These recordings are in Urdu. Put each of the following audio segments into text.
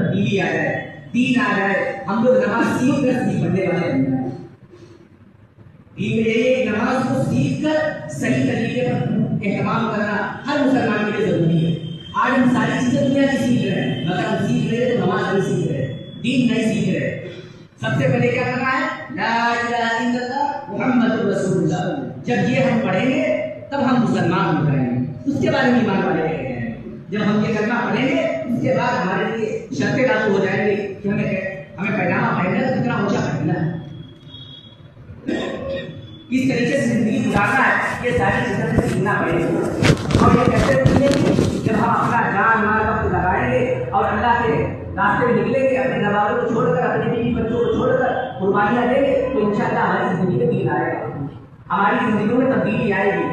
تبدیلی آ جائے، دین آ جائے، ہم لوگ نماز سیکھ کر نہیں پڑھنے والے ہیں۔ دین میں یہ نماز کو سیکھ کر صحیح طریقے پر اہتمام کرنا ہر مسلمان کے لیے ضروری ہے۔ آج ہم ساری چیزیں دنیا کی سیکھ رہے ہیں، مگر ہم سیکھ رہے تو نماز نہیں سیکھ رہے، دین نہیں سیکھ رہے۔ سب سے پہلے کیا کرنا ہے؟ لا الہ الا اللہ محمد رسول اللہ۔ جب یہ ہم پڑھیں گے تب ہم مسلمان ہو جائیں گے، اس کے بارے میں ایمان والے کہتے ہیں۔ جب ہم یہ کلمہ پڑھیں گے اس کے بعد ہمارے لیے شرطیں لاگو ہو جائیں گی کہ ہمیں پیجامہ پہننا ہے تو کتنا اونچا پہننا ہے، کس طریقے سے زندگی گزارنا ہے، یہ ساری چیزیں سیکھنا پڑے گا۔ اور یہ کیسے سیکھیں گے؟ جب ہم اپنا جان مال وقت لگائیں گے اور اللہ کے راستے میں نکلیں گے، اپنے گھر والوں کو چھوڑ کر، اپنے بیوی بچوں کو چھوڑ کر قربانیاں دیں گے، تو انشاءاللہ ہماری زندگی میں دین آئے گا، ہماری زندگیوں میں تبدیلی آئے گی۔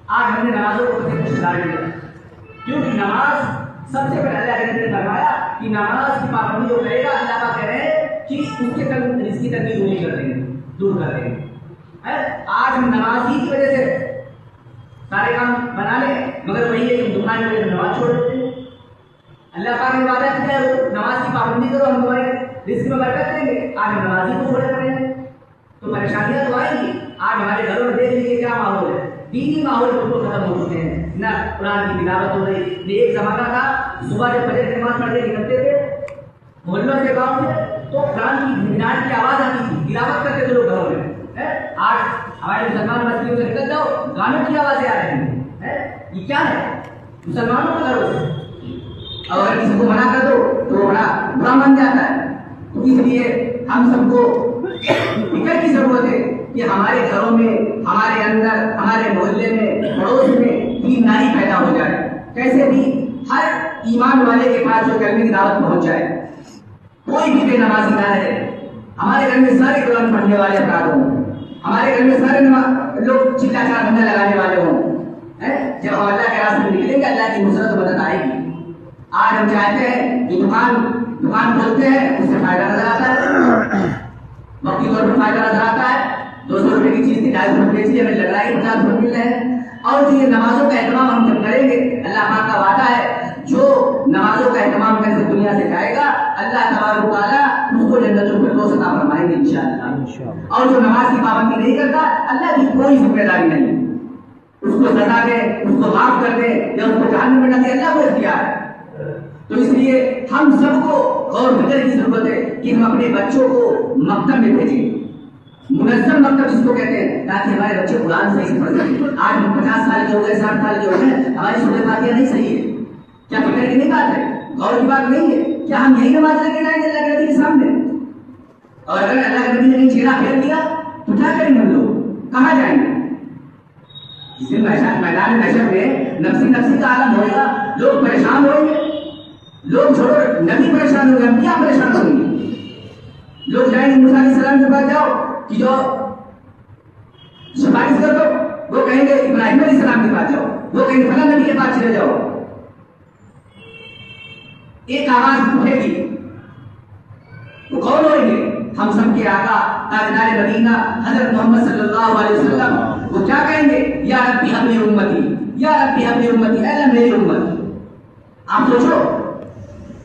آج ہم نے نمازوں کو چھڑا دیا، کیونکہ نماز سب سے پہلے اللہ کے نبی نے فرمایا کہ نماز کی پابندی جو کرے گا اللہ پاک کہہ رہے ہیں کہ اس کے کل رزق کی تنگی دور کر دیں گے۔ آج ہم نماز ہی کی وجہ سے سارے کام بنا لیں، مگر وہی ہے کہ دکان میں نماز چھوڑ دیتے ہیں۔ اللہ پاک نے وعدہ کیا ہے نماز کی پابندی کرو، ہم تمہارے رزق میں برکت دیں گے۔ آج ہم نمازی کو چھوڑے پڑے ہیں تو پریشانیاں تو آئیں گی۔ آج ہمارے گھروں میں دیکھ لیجیے کیا ماحول ہے، دینی ماحول بالکل ختم ہو چکے ہیں، نہ قرآن کی تلاوت ہو رہی۔ یہ ایک زمانہ تھا صبح جب فجر کی نماز پڑھ کے نکلتے تھے محلوں سے گاؤں سے تو قرآن کی مناٹ کی آواز آتی تھی، تلاوت کرتے تھے لوگ گھروں میں۔ آج ہمارے مسلمان بستیوں سے نکل جاؤ گانوں کی آوازیں آ رہی ہیں، یہ کیا ہے؟ مسلمانوں کے گھروں سے اور اگر کسی کو منع کر دو تو بڑا برا مان جاتا ہے۔ تو اس لیے ہم سب کو فکر کی ضرورت ہے کہ ہمارے گھروں میں، ہمارے اندر، ہمارے محلے میں، پڑوس میں دینداری پیدا ہو جائے، کیسے بھی ہر ایمان والے کے پاس جو کلمے کی دعوت پہنچ جائے، کوئی بھی بے نمازی نہ رہے۔ ہمارے گھر میں سارے قرآن پڑھنے والے افراد ہوں، ہمارے گھر میں سارے لوگ چلا چار بندہ لگانے والے ہوں۔ جب ہم اللہ کے راستے میں نکلیں گے اللہ کی نصرت و مدد آئے گی۔ آج ہم چاہتے ہیں کہ دکان کھولتے ہیں، اس سے فائدہ نظر آتا ہے، وقتی طور پر فائدہ نظر آتا ہے۔ 200 روپے کی چیز تھی 250 روپے بیچی، ہمیں لگ رہا ہے 50 روپے مل رہے ہیں۔ اور جو یہ نمازوں کا اہتمام ہم جب کریں گے، اللہ پاک کا وعدہ ہے جو نمازوں کا اہتمام کرنے سے دنیا سے جائے گا اللہ تبارک و تعالیٰ اس کو جنت الفردوس عطا فرمائیں گے انشاءاللہ۔ اور جو نماز کی پابندی نہیں کرتا اللہ کی کوئی ذمہ داری نہیں، اس کو سزا دے، اس کو معاف کر دے یا اس کو جہنم میں نہ دے، اللہ کو اختیار ہے۔ تو اس لیے ہم سب کو غور فکر کی ضرورت ہے کہ ہم اپنے بچوں کو مکتب میں بھیجیں، منظم مکتب جس کو کہتے ہیں، تاکہ ہمارے بچے قرآن صحیح سے پڑھ سکیں۔ آج ہم 50 سال کے ہو گئے، 60 سال کے ہو گئے، ہماری سورہ فاتحہ نہیں صحیح ہے، کیا فکر کی نہیں بات ہے، غور کی بات نہیں ہے؟ کیا ہم یہی نماز لے کے جائیں گے اللہ کے نبی کے سامنے؟ اور اگر اللہ کے نبی نے کہیں چہرہ پھیر دیا تو کیا کریں گے ہم لوگ؟ کہاں جائیں گے؟ اس دن میدان محشر میں نفسی کا عالم ہوئے گا، لوگ پریشان ہوئیں گے، لوگ چھوڑو نبی پریشان ہوگا، انبیاء پریشان ہوں گے۔ لوگ جائیں گے موسیٰ علیہ السلام کے پاس، جاؤ کہ جو سفارش کر دو، وہ کہیں گے ابراہیم علیہ السلام کے پاس جاؤ، وہ کہیں گے فلاں نبی کے پاس چلے جاؤ۔ ایک آواز اٹھے گی، وہ کون ہوئیں گے؟ ہم سب کے آقا تاجدار مدینہ حضرت محمد صلی اللہ علیہ وسلم۔ وہ کیا کہیں گے؟ یا ربی حب لی امتی، یا ربی حب لی امتی، اے اللہ میری امت۔ آپ سوچو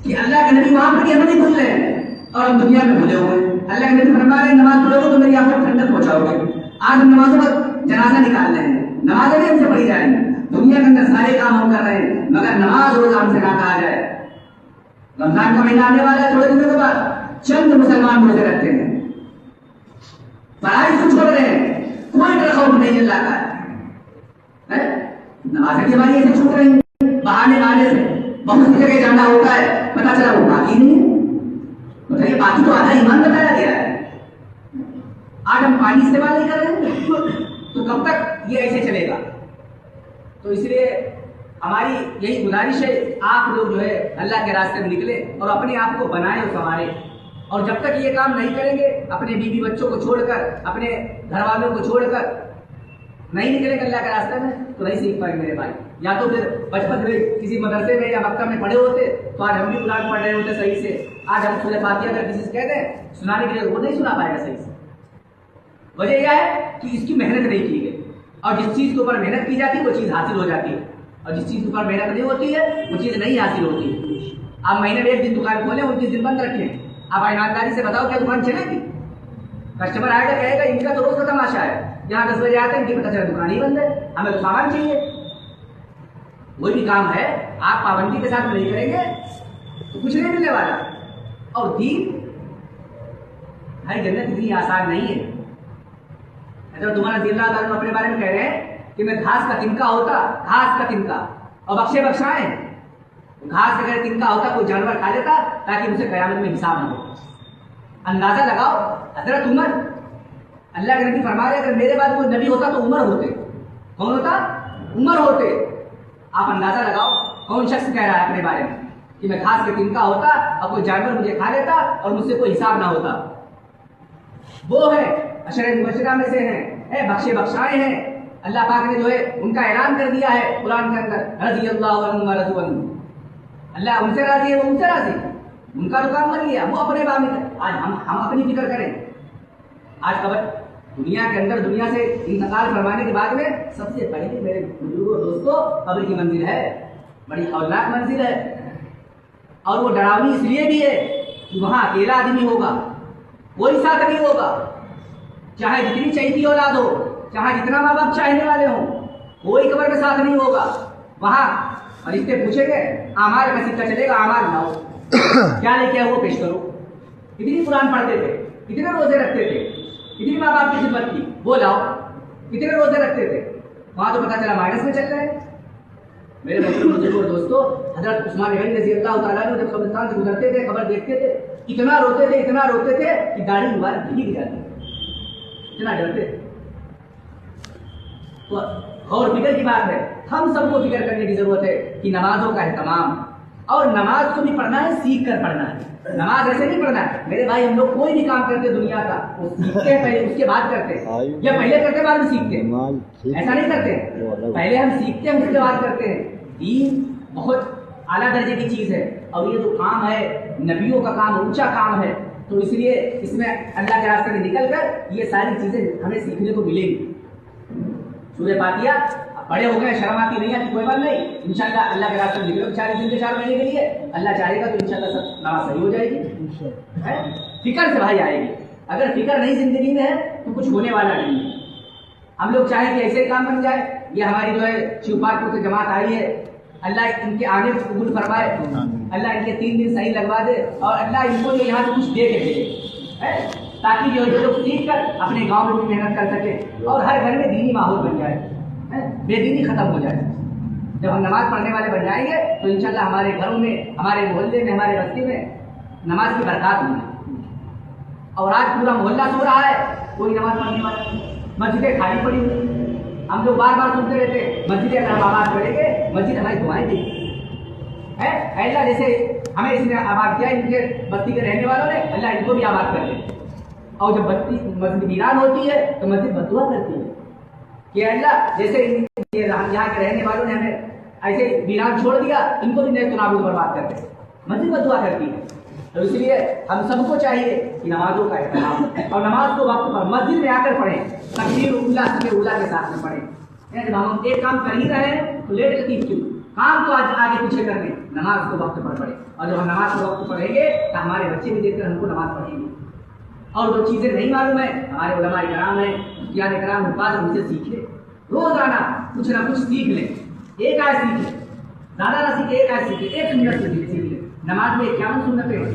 کہ اللہ کے نبی وہاں پر ہمیں نہیں بھول رہے ہیں اور ہم دنیا میں بھولے ہوئے ہیں۔ اللہ کے نبی فرما رہے ہیں نماز پڑھو گے تو میری آنکھوں میں ٹھنڈک پہنچاؤ گے۔ آج ہم نمازوں پر جنازہ نکال رہے ہیں، نمازیں بھی ہم سے پڑھی جا رہی ہیں، دنیا کے اندر سارے کام ہم کر رہے ہیں، مگر نماز روزہ ہم سے نہ کہا جائے۔ رمضان کا مہینہ آنے والا ہے، تھوڑے دنوں کے بعد چند مسلمان روزے رکھتے ہیں، پڑھائی کو چھوڑ رہے ہیں، کوئی ڈر خوف نہیں اللہ کا۔ نمازیں کی ہماری ایسے چھوٹ رہی ہیں بہانے بہانے سے، بہت سی جگہ جانا ہوتا ہے، پتہ چلا وہ باقی نہیں ہے، بتائیے باقی تو آدھا ایمان بتایا گیا ہے۔ آج ہم پانی استعمال نہیں کر رہے ہیں تو کب تک یہ ایسے چلے گا؟ تو اس لیے ہماری یہی گزارش ہے، آپ لوگ جو ہے اللہ کے راستے میں نکلے اور اپنے آپ کو بنائیں اور سنواریں۔ اور جب تک یہ کام نہیں کریں گے، اپنے بیوی بچوں کو چھوڑ کر، اپنے گھر والوں کو چھوڑ کر نہیں نکلیں گے اللہ کے راستے میں تو نہیں سیکھ پائیں میرے بھائی۔ یا تو پھر بچپن میں کسی مدرسے میں یا مکتب میں پڑھے ہوتے تو آج ہم بھی قرآن پڑھ رہے ہوتے صحیح سے۔ آج ہم سورہ فاتحہ اگر کسی سے کہتے ہیں سنانے کے لیے، وہ نہیں سنا پائے گا صحیح سے۔ وجہ یہ ہے کہ اس کی محنت نہیں کی گئی، اور جس چیز کے اوپر محنت کی جاتی ہے وہ چیز حاصل ہو جاتی ہے، اور جس چیز کے اوپر محنت نہیں ہوتی ہے وہ چیز نہیں حاصل ہوتی ہے۔ آپ مہینے میں ایک دن دکان کھولیں، 29 دن بند رکھیں. آپ ایمانداری سے بتاؤ کیا دکان چلے گی؟ کسٹمر آئے گا کہے گا ان کا تو روز کا تماشا ہے، جہاں 10 بجے آتے ہیں ان کی پتہ چلا دکان ہی بند ہے، ہمیں تو سامان چاہیے. وہی بھی کام ہے، آپ پابندی کے ساتھ نہیں کریں گے تو کچھ نہیں ملنے والا. اور دین بھائی جنت اتنی آسان نہیں ہے. حضرت عمر رضی اللہ تعالیٰ اپنے بارے میں کہہ رہے ہیں کہ میں گھاس کا تنکا ہوتا، گھاس کا تنکا، اور بخشے بخشائیں. گھاس اگر تنکا ہوتا کوئی جانور کھا لیتا تاکہ مجھے قیامت میں حساب نہ ہو. اندازہ لگاؤ حضرت عمر، اللہ کے نبی فرما رہے اگر میرے بعد کوئی نبی ہوتا تو عمر ہوتے. کون ہوتا؟ عمر ہوتے. آپ اندازہ لگاؤ کون شخص کہہ رہا ہے اپنے بارے میں کہ میں گھاس کے تنکا ہوتا اور کوئی جانور مجھے کھا لیتا اور مجھ سے کوئی حساب نہ ہوتا. وہ ہے عشرہ مبشرہ میں سے ہیں، بخشے بخشائے ہیں. اللہ پاک نے جو ہے ان کا اعلان کر دیا ہے قرآن کے اندر، رضی اللہ عنہم ورضوا عنہ. اللہ ان سے راضی ہے، وہ ان سے راضی ہے. ان کا تو کام بن گیا، وہ اپنے بامی کا. آج ہم اپنی فکر کریں. آج خبر دنیا کے اندر دنیا سے انتقال فرمانے کے بعد میں سب سے پہلے میرے بزرگوں دوستوں قبر کی منزل ہے، بڑی ہولناک منزل ہے. اور وہ ڈراؤنی اس لیے بھی ہے کہ وہاں اکیلا آدمی ہوگا، کوئی ساتھ نہیں ہوگا. چاہے جتنی چاہیتی اولاد ہو، چاہے جتنا ماں باپ چاہنے والے ہوں، کوئی قبر میں ساتھ نہیں ہوگا. وہاں فرشتے پوچھیں گے اعمال کا سکہ چلے گا، اعمال لاؤ، کیا لے کے وہ پیش کرو. کتنی قرآن پڑھتے تھے، کتنے روزے رکھتے تھے، کتنی ماں باپ کی خدمت کی، وہ لاؤ. کتنے روزے رکھتے تھے، وہاں تو پتہ چلا مائنس میں چل رہے ہیں. میرے بزرگوں اور دوستوں، حضرت عثمان غنی رضی اللہ تعالیٰ عنہ جب قبرستان سے گزرتے تھے، خبر دیکھتے تھے، اتنا روتے تھے، اتنا روتے تھے کہ داڑھی مبارک بھیگ جاتی، اتنا ڈرتے تھے. تو غور فکر کی بات ہے، ہم سب کو فکر کرنے کی ضرورت ہے کہ نمازوں کا اہتمام، اور نماز کو بھی پڑھنا ہے سیکھ کر پڑھنا ہے. نماز ایسے نہیں پڑھنا ہے میرے بھائی. ہم لوگ کوئی بھی کام کرتے دنیا کا وہ سیکھتے ہیں پہلے، اس کے بعد کرتے ہیں، یا پہلے کرتے بعد میں سیکھتے ہیں. ایسا نہیں کرتے، پہلے ہم سیکھتے ہیں اس کے بعد کرتے ہیں. دین بہت اعلیٰ درجے کی چیز ہے، اور یہ جو کام ہے نبیوں کا کام، اونچا کام ہے. تو اس لیے اس میں اللہ کے راستے میں نکل کر یہ ساری چیزیں ہمیں سیکھنے کو ملیں گی. سورہ فاتحہ بڑے ہو گئے، شرم آتی نہیں آتی، کوئی بات نہیں. انشاءاللہ اللہ کے راستے میں نکلو 40 دن کے 4 مہینے کے لیے، اللہ چاہے گا تو انشاءاللہ سب نماز صحیح ہو جائے گی. فکر سے بھائی آئے گی. اگر فکر نہیں زندگی میں ہے تو کچھ ہونے والا نہیں ہے. ہم لوگ چاہیں کہ ایسے ہی کام بن جائے. یہ ہماری جو ہے شیو پارک سے جماعت آئی ہے، اللہ ان کے آنے کو قبول فرمائے، اللہ ان کے 3 دن صحیح لگوا دے، اور اللہ ان کو جو یہاں سے کچھ دے کے بھیجے، تاکہ جو لوگ سیکھ کر اپنے گاؤں میں بھی محنت کر سکے اور ہر گھر میں دینی ماحول بن جائے، بے دینی ختم ہو جائے. جب ہم نماز پڑھنے والے بن جائیں گے تو انشاءاللہ ہمارے گھروں میں، ہمارے محلے میں، ہمارے بستی میں نماز کی برکات ہوگی. اور آج پورا محلہ سو رہا ہے، کوئی نماز پڑھنے والا نہیں، مسجدیں خالی پڑی ہوئی. ہم لوگ بار بار سنتے رہتے مسجدیں اگر ہم آباد کریں گے مسجد ہماری دعائیں دے گی. اللہ جیسے ہمیں اس نے آباد کیا، ان کے بستی کے رہنے والوں نے، اللہ ان کو بھی آباد کر دے. اور جب بستی مسجد ویران ہوتی ہے تو مسجد بد دعا کرتی ہے کہ اللہ جیسے یہاں کے رہنے والوں نے ہمیں ایسے ویران چھوڑ دیا، ان کو بھی نیست و نابود برباد کر دے. مسجد بد دعا کرتی ہے. تو اس لیے ہم سب کو چاہیے کہ نمازوں کا اہتمام، اور نماز کو وقت پر مسجد میں آ کر پڑھیں، تکبیر اولا اولا کے ساتھ میں پڑھیں. جب ہم ایک کام کر ہی رہے ہیں تو لیٹ لطیف کیوں، کام تو آج آگے پیچھے کر دیں، نماز کو وقت پر پڑھیں. اور جب ہم نماز کو وقت پڑھیں گے تو ہمارے بچے بھی دیکھ کر ہم کو نماز پڑھیں گے. اور جو چیزیں نہیں معلوم ہیں ہمارے علماء کرام ہیں، مفتیان کرام، حفاظ، ان سے سیکھ لیں. روزانہ کچھ نہ کچھ سیکھ لیں. ایک آیت سیکھ لیں، زیادہ نہ سیکھیں، ایک آیت سیکھیں، ایک سنت سیکھ لیں. نماز میں کیا سنتیں ہیں،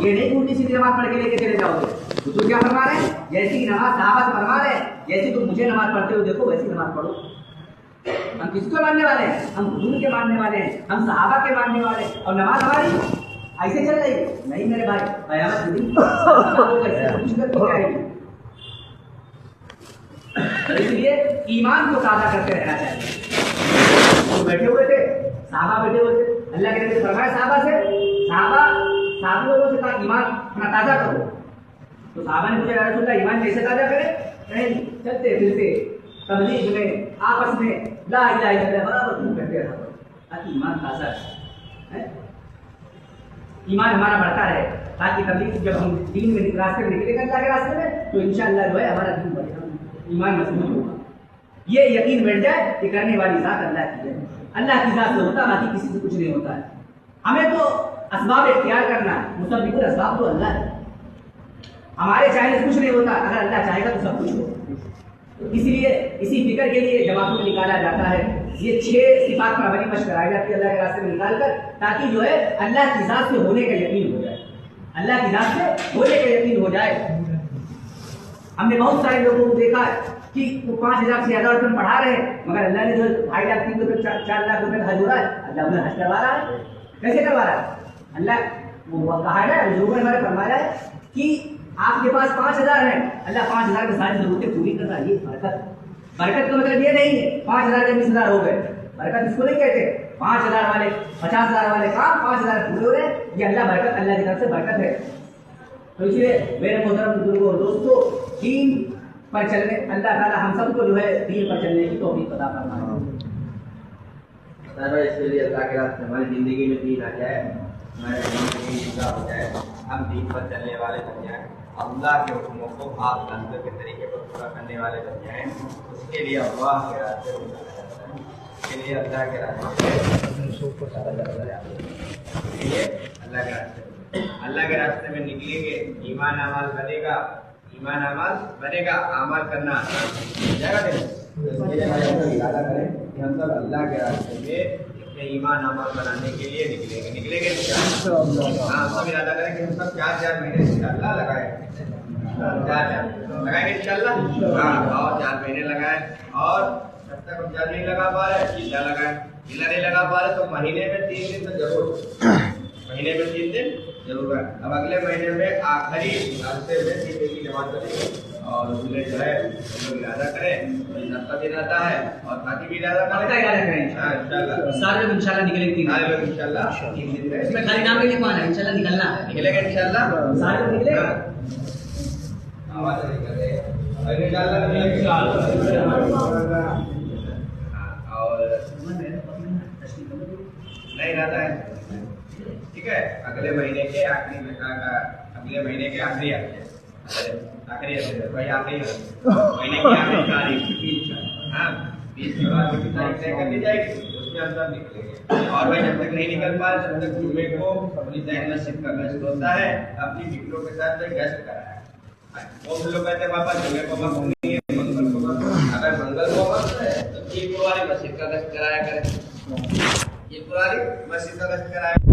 یہ نہیں الٹی سیدھی نماز پڑھ کے لے کے چلے جاؤ گے. تو کیا فرما رہے ہیں، جیسی نماز صحابہ سے فرما رہے ہیں، جیسی تم مجھے نماز پڑھتے ہو دیکھو ویسی نماز پڑھو. ہم کس کو ماننے والے ہیں، ہم حضور کے ماننے والے ہیں، ہم صحابہ کے ماننے والے ہیں. اور نماز ہماری ایسے چل رہی نہیں میرے بھائی، قیامت کے دن کچھ کرتی آئے گی. اس لیے ایمان کو تازہ کرتے رہنا چاہیے. وہ بیٹھے ہوئے تھے، صحابہ بیٹھے ہوئے تھے، اللہ کے نبی نے فرمایا صحابہ سے، صحابہ لوگوں سے کہا ایمان اپنا تازہ کرو. تو صحابہ نے پوچھا یا رسول اللہ ایمان کیسے تازہ کرے؟ چلتے پھرتے تبلیغ میں، آپس میں لا الہ الا اللہ برابر تم کرتے رہو تاکہ ایمان تازہ ہے. ایمان ہمارا بڑھتا ہے تاکہ تبلیغ جب ہم دین میں راستے میں نکلے گا اللہ کے راستے میں تو انشاءاللہ جو ہے ہمارا دین بڑھے گا، ایمان مضبوط ہوگا. یہ یقین بیٹھ جائے کہ کرنے والی ذات اللہ کی ہے، اللہ کی ذات سے ہوتا، باقی کسی سے کچھ نہیں ہوتا ہے. ہمیں تو اسباب اختیار کرنا ہے، مسبب الاسباب تو اللہ ہے. ہمارے چاہنے سے کچھ نہیں ہوتا، اگر اللہ چاہے گا تو سب کچھ ہو. اس لیے اسی فکر کے لیے جماعتوں میں نکالا جاتا ہے. یہ 6 صفات پر عملی مشق کرائی جاتی ہے اللہ کے راستے میں نکال کر، تاکہ جو ہے اللہ کی ذات سے ہونے کا یقین ہو جائے، اللہ کی ذات سے ہونے کا یقین ہو جائے. ہم نے بہت سارے لوگوں کو دیکھا ہے کہ وہ 5,000 سے زیادہ روپے پڑھا رہے ہیں، مگر اللہ نے جو 2.5 لاکھ 3 روپے 4 لاکھ روپے حج ہو رہا ہے، اللہ انہیں حج کروا رہا ہے. کیسے کروا رہا ہے؟ اللہ وہ کہا ہے بزرگوں نے ہمارے فرمایا ہے کہ آپ کے پاس 5,000 ہیں، اللہ 5,000 کی ساری ضرورتیں پوری کر رہا ہے. یہ برکت کا مطلب یہ نہیں ہے 5,000 کے 20,000 ہو گئے. برکت اس کو نہیں کہتے. 5,000 والے 50,000 والے کام 5,000 پورے ہو رہے ہیں، یہ اللہ برکت، اللہ کی طرف سے برکت ہے. تو اس لیے میرے محترم بزرگوں اور دوستوں، دین پر چلنے اللہ تعالیٰ ہم سب کو جو ہے دین پر چلنے کی توفیق عطا فرمائے. اس لیے اللہ کے راستے ہماری زندگی میں دین آ جائے، ہمارے زندگی میں ہو جائے، ہم دین پر چلنے والے بن جائیں، اللہ کے حکموں کو آپ کے طریقے پر پورا کرنے والے بن جائیں. اس کے لیے اللہ کے راستے اس کے لیے اللہ کے راستے اللہ کے راستے میں نکلیں گے. ایمان اعمال بنے گا، ایمان اعمال بنے گا، عمل کرنا آسان ہو جائے گا. اس کے لیے ہمیں ارادہ کریں کہ ہم سب اللہ کے راستے میں اپنے ایمان اعمال بنانے کے لیے نکلیں گے ہاں سب ارادہ کریں کہ ہم سب 4 مہینے انشاءاللہ لگائیں گے انشاءاللہ. ہاں اور 4 مہینے لگائیں، اور جب تک ہم 4 نہیں لگا پا رہے چیلا لگائیں. چیلا نہیں لگا پا رہے تو مہینے میں 3 دن تو ضرور، مہینے میں 3 دن ضرور ہے. اب اگلے مہینے میں آخری ہفتے میں 3 دن کی جماعت کریں گے، اور اس میں جو ہے ہم لوگ ارادہ کریں، سب کا بھی ارادہ ہے اور ساتھی بھی ارادہ کریں انشاءاللہ. سارے لوگ انشاءاللہ نکلیں گے، سارے لوگ انشاءاللہ 3 دن اس میں خالی نام نہیں لکھوانا ہے، انشاءاللہ نکلنا ہے. نکلیں گے انشاءاللہ، سارے لوگ نکلیں گے. آواز نہیں کر رہے اور انشاءاللہ نکلیں گے. اور نہیں رہتا ہے ٹھیک ہے. اگلے مہینے کے آخری مہینے کے آخری مہینے کی آخری تاریخ، ہاں 20 کے بعد کی تاریخ طے کر لی جائے گی، اس میں ہم سب نکلیں گے. اور بھائی جب تک نہیں نکل پائے تب تک جمعے کو اپنی ذہن مسجد کا گشت ہوتا ہے، اپنی فکروں کے ساتھ گشت کرایا. وہ لوگ کہتے ہیں پاپا جمعے کو وقت نہیں ہے، منگل کو وقت. اگر منگل کو وقت ہے تو یہ پوری مسجد کا گشت کرایا کریں، یہ پوری مسجد کا گشت کرایا.